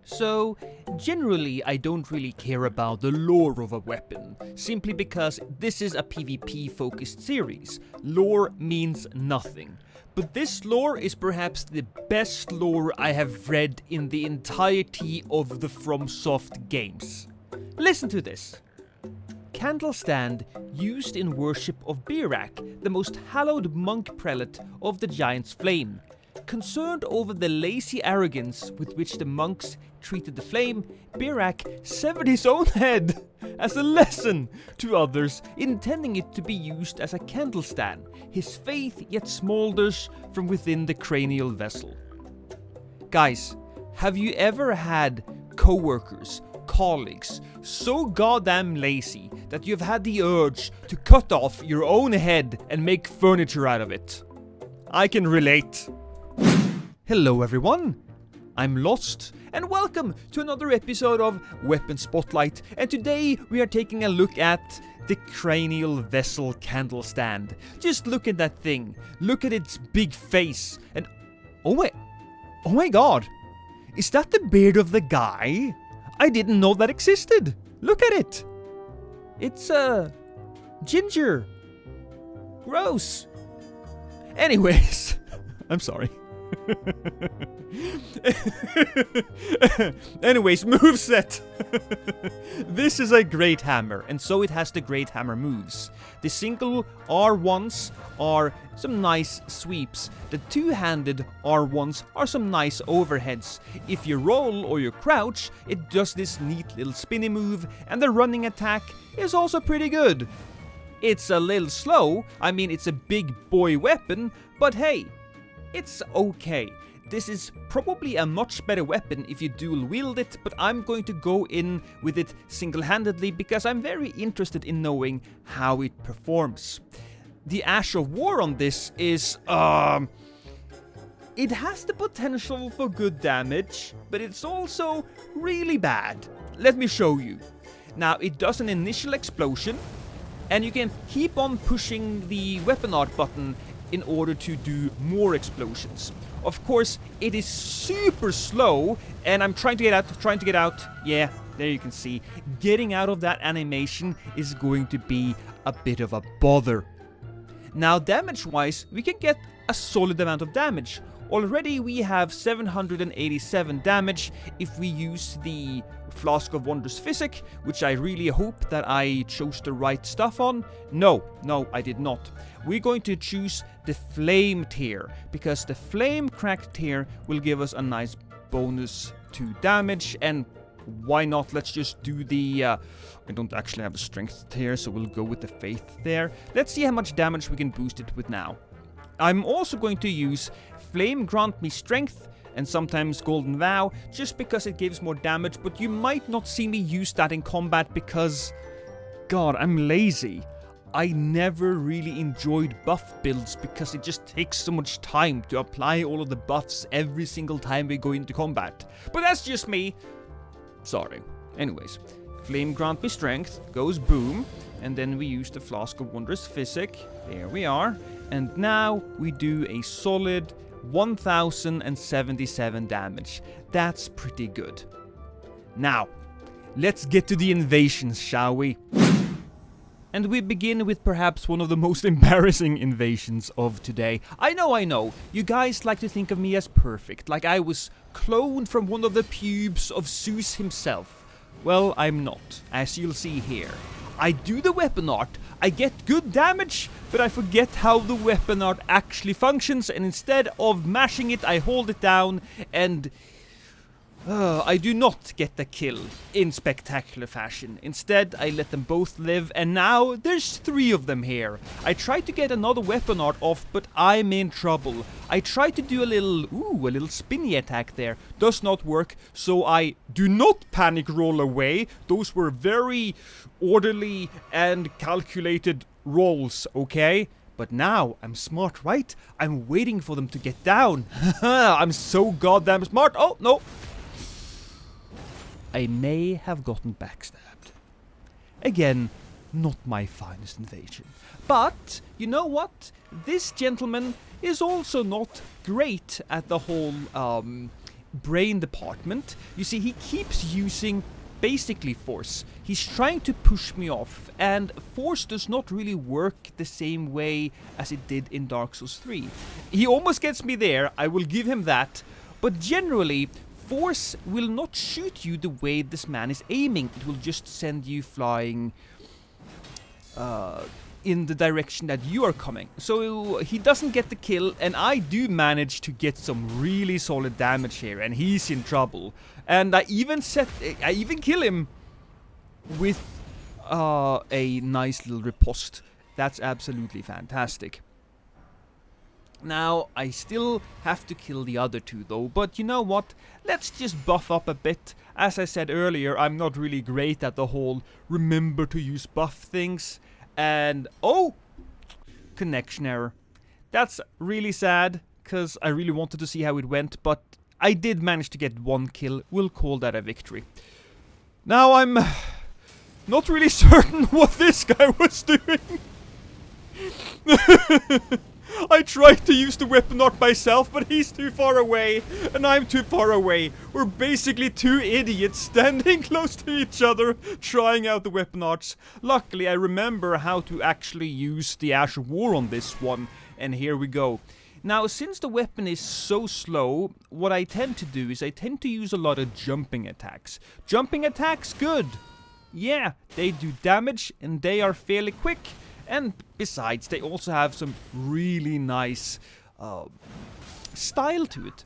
So, generally I don't really care about the lore of a weapon, simply because this is a PvP focused series. Lore means nothing. But this lore is perhaps the best lore I have read in the entirety of the FromSoft games. Listen to this. Candle stand used in worship of Birak, the most hallowed monk prelate of the Giant's Flame. Concerned over the lazy arrogance with which the monks treated the flame, Birak severed his own head as a lesson to others, intending it to be used as a candle stand. His faith yet smolders from within the cranial vessel. Guys, have you ever had co-workers, colleagues, so goddamn lazy that you've had the urge to cut off your own head and make furniture out of it? I can relate. Hello everyone, I'm Lost, and welcome to another episode of Weapon Spotlight, and today we are taking a look at the cranial vessel candle stand. Just look at that thing, look at its big face, and oh my god, is that the beard of the guy? I didn't know that existed. Look at it. It's ginger. Gross. Anyways, I'm sorry. Anyways, moveset. This is a great hammer, and so it has the great hammer moves. The single R1s are some nice sweeps. The two-handed R1s are some nice overheads. If you roll or you crouch, it does this neat little spinny move, and the running attack is also pretty good. It's a little slow, I mean it's a big boy weapon, but hey, it's okay. This is probably a much better weapon if you dual wield it, but I'm going to go in with it single-handedly because I'm very interested in knowing how it performs. The Ash of War on this is, it has the potential for good damage, but it's also really bad. Let me show you. Now, it does an initial explosion, and you can keep on pushing the weapon art button in order to do more explosions. Of course, it is super slow, and I'm trying to get out. Yeah, there you can see. Getting out of that animation is going to be a bit of a bother. Now, damage-wise, we can get a solid amount of damage. Already we have 787 damage if we use the Flask of Wondrous Physic, which I really hope that I chose the right stuff on. No, I did not. We're going to choose the Flame tier, because the Flame Cracked tier will give us a nice bonus to damage, and why not? Let's just do the, I don't actually have a Strength tier, so we'll go with the Faith there. Let's see how much damage we can boost it with now. I'm also going to use Flame Grant Me Strength and sometimes Golden Vow, just because it gives more damage, but you might not see me use that in combat because, god, I'm lazy. I never really enjoyed buff builds because it just takes so much time to apply all of the buffs every single time we go into combat. But that's just me. Sorry. Anyways, Flame Grant Me Strength goes boom, and then we use the Flask of Wondrous Physic. There we are. And now we do a solid 1077 damage. That's pretty good. Now, let's get to the invasions, shall we? And we begin with perhaps one of the most embarrassing invasions of today. I know, you guys like to think of me as perfect, like I was cloned from one of the pubes of Zeus himself. Well, I'm not, as you'll see here. I do the weapon art, I get good damage, but I forget how the weapon art actually functions, and instead of mashing it, I hold it down, and I do not get the kill in spectacular fashion. Instead, I let them both live, and now there's 3 of them here. I tried to get another weapon art off, but I'm in trouble. I tried to do a little spinny attack there. Does not work, so I do not panic roll away. Those were very orderly and calculated rolls, okay? But now, I'm smart, right? I'm waiting for them to get down. I'm so goddamn smart. Oh, no. I may have gotten backstabbed. Again, not my finest invasion. But, you know what? This gentleman is also not great at the whole brain department. You see, he keeps using basically force. He's trying to push me off, and force does not really work the same way as it did in Dark Souls 3. He almost gets me there, I will give him that, but generally, force will not shoot you the way this man is aiming. It will just send you flying in the direction that you are coming. So he doesn't get the kill, and I do manage to get some really solid damage here, and he's in trouble. And I even kill him with a nice little riposte. That's absolutely fantastic. Now, I still have to kill the other two though, but you know what? Let's just buff up a bit. As I said earlier, I'm not really great at the whole remember to use buff things. And, oh! Connection error. That's really sad, because I really wanted to see how it went, but I did manage to get one kill. We'll call that a victory. Now I'm not really certain what this guy was doing. I tried to use the weapon art myself, but he's too far away, and I'm too far away. We're basically two idiots standing close to each other, trying out the weapon arts. Luckily, I remember how to actually use the Ash of War on this one, and here we go. Now, since the weapon is so slow, what I tend to do is I tend to use a lot of jumping attacks. Jumping attacks, good. Yeah, they do damage, and they are fairly quick. And besides, they also have some really nice style to it.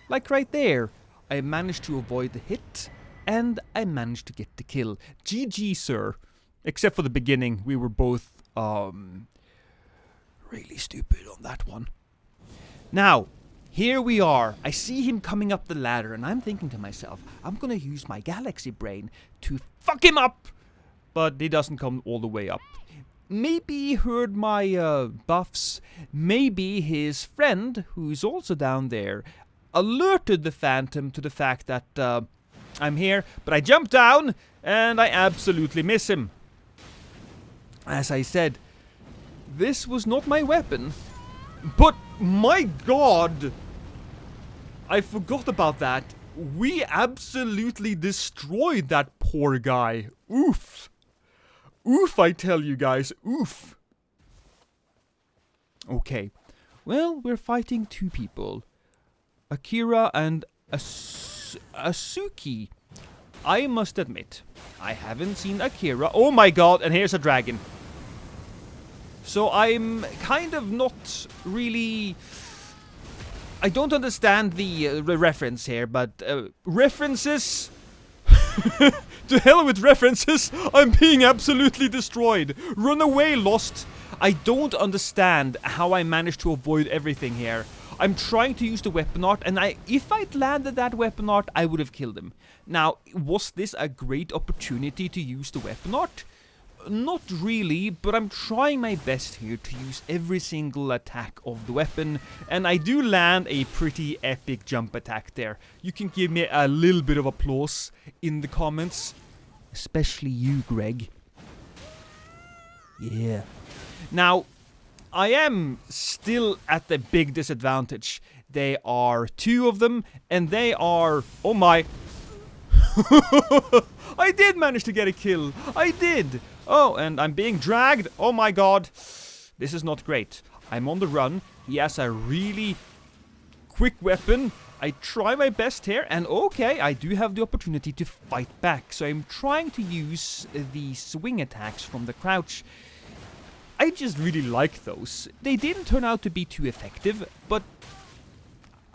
Like right there, I managed to avoid the hit, and I managed to get the kill. GG, sir. Except for the beginning, we were both really stupid on that one. Now, here we are. I see him coming up the ladder, and I'm thinking to myself, I'm gonna use my galaxy brain to fuck him up! But he doesn't come all the way up. Maybe he heard my buffs. Maybe his friend, who's also down there, alerted the Phantom to the fact that I'm here. But I jump down, and I absolutely miss him. As I said, this was not my weapon. But, my god! I forgot about that. We absolutely destroyed that poor guy. Oof. Oof, I tell you guys, oof. Okay, well, we're fighting two people. Akira and Asuki. I must admit, I haven't seen Akira. Oh my god, and here's a dragon. So I'm kind of not really... I don't understand the reference here, but references... To hell with references, I'm being absolutely destroyed. Run away, Lost. I don't understand how I managed to avoid everything here. I'm trying to use the weapon art, and if I'd landed that weapon art, I would have killed him. Now, was this a great opportunity to use the weapon art? Not really, but I'm trying my best here to use every single attack of the weapon, and I do land a pretty epic jump attack there. You can give me a little bit of applause in the comments, especially you, Greg. Yeah. Now, I am still at a big disadvantage. There are two of them, and they are... Oh my... I did manage to get a kill. I did. Oh, and I'm being dragged. Oh my god. This is not great. I'm on the run. He has a really quick weapon. I try my best here, and okay, I do have the opportunity to fight back. So I'm trying to use the swing attacks from the crouch. I just really like those. They didn't turn out to be too effective, but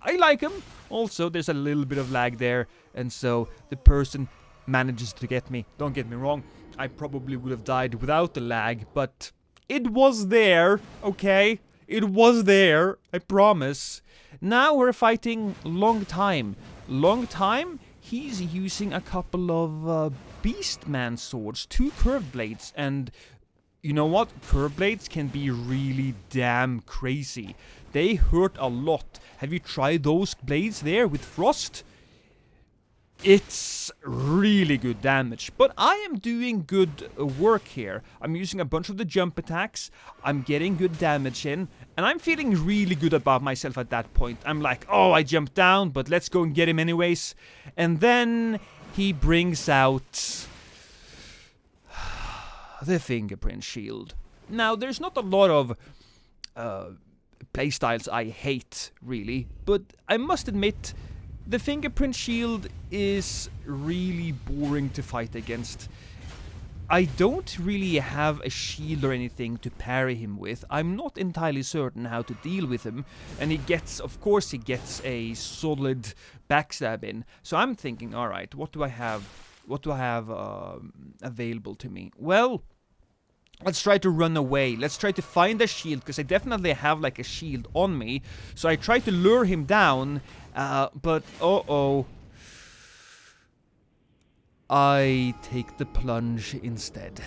I like them. Also, there's a little bit of lag there, and so the person manages to get me. Don't get me wrong. I probably would have died without the lag, but it was there, okay? It was there, I promise. Now we're fighting Long Time. Long Time, he's using a couple of Beastman swords, 2 curved blades, and you know what? Curved blades can be really damn crazy. They hurt a lot. Have you tried those blades there with Frost? It's really good damage, but I am doing good work here. I'm using a bunch of the jump attacks, I'm getting good damage in, and I'm feeling really good about myself at that point. I'm like, oh, I jumped down, but let's go and get him anyways. And then he brings out the fingerprint shield. Now, there's not a lot of playstyles I hate, really, but I must admit, the fingerprint shield is really boring to fight against. I don't really have a shield or anything to parry him with. I'm not entirely certain how to deal with him, and he gets a solid backstab in. So I'm thinking, all right, what do I have available to me? Well, let's try to run away. Let's try to find a shield, because I definitely have like a shield on me. So I try to lure him down, but I take the plunge instead.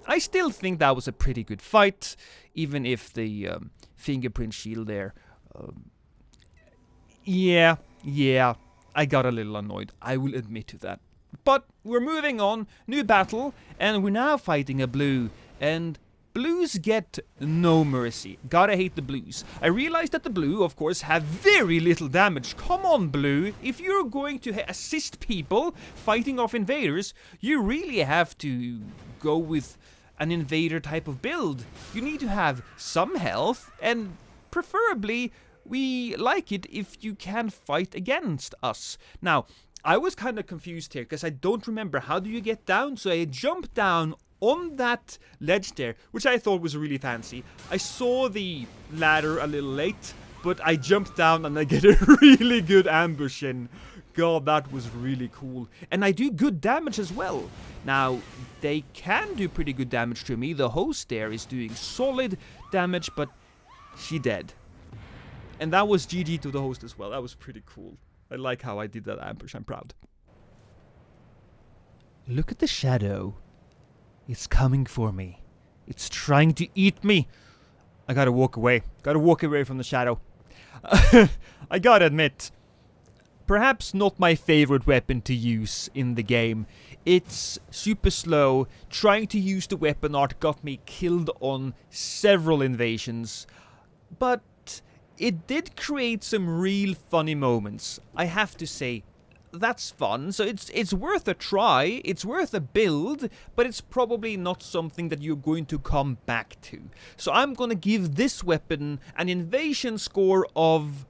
I still think that was a pretty good fight, even if the fingerprint shield there... yeah, I got a little annoyed. I will admit to that. But we're moving on, new battle, and we're now fighting a blue, and blues get no mercy. Gotta hate the blues. I realize that the blue, of course, have very little damage. Come on, blue. If you're going to assist people fighting off invaders, you really have to go with an invader type of build. You need to have some health, and preferably, we like it if you can fight against us. Now, I was kind of confused here, because I don't remember how do you get down, so I jumped down on that ledge there, which I thought was really fancy. I saw the ladder a little late, but I jumped down and I get a really good ambush in. God, that was really cool. And I do good damage as well. Now, they can do pretty good damage to me. The host there is doing solid damage, but she dead. And that was GG to the host as well. That was pretty cool. I like how I did that ambush. I'm proud. Look at the shadow. It's coming for me. It's trying to eat me. I gotta walk away. Gotta walk away from the shadow. I gotta admit, perhaps not my favorite weapon to use in the game. It's super slow. Trying to use the weapon art got me killed on several invasions. But it did create some real funny moments, I have to say. That's fun, so it's worth a try, it's worth a build, but it's probably not something that you're going to come back to. So I'm gonna give this weapon an invasion score of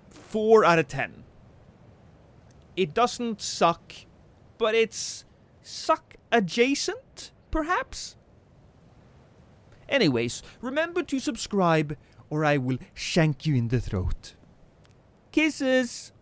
4 out of 10. It doesn't suck, but it's suck adjacent, perhaps? Anyways, remember to subscribe, or I will shank you in the throat. Kisses!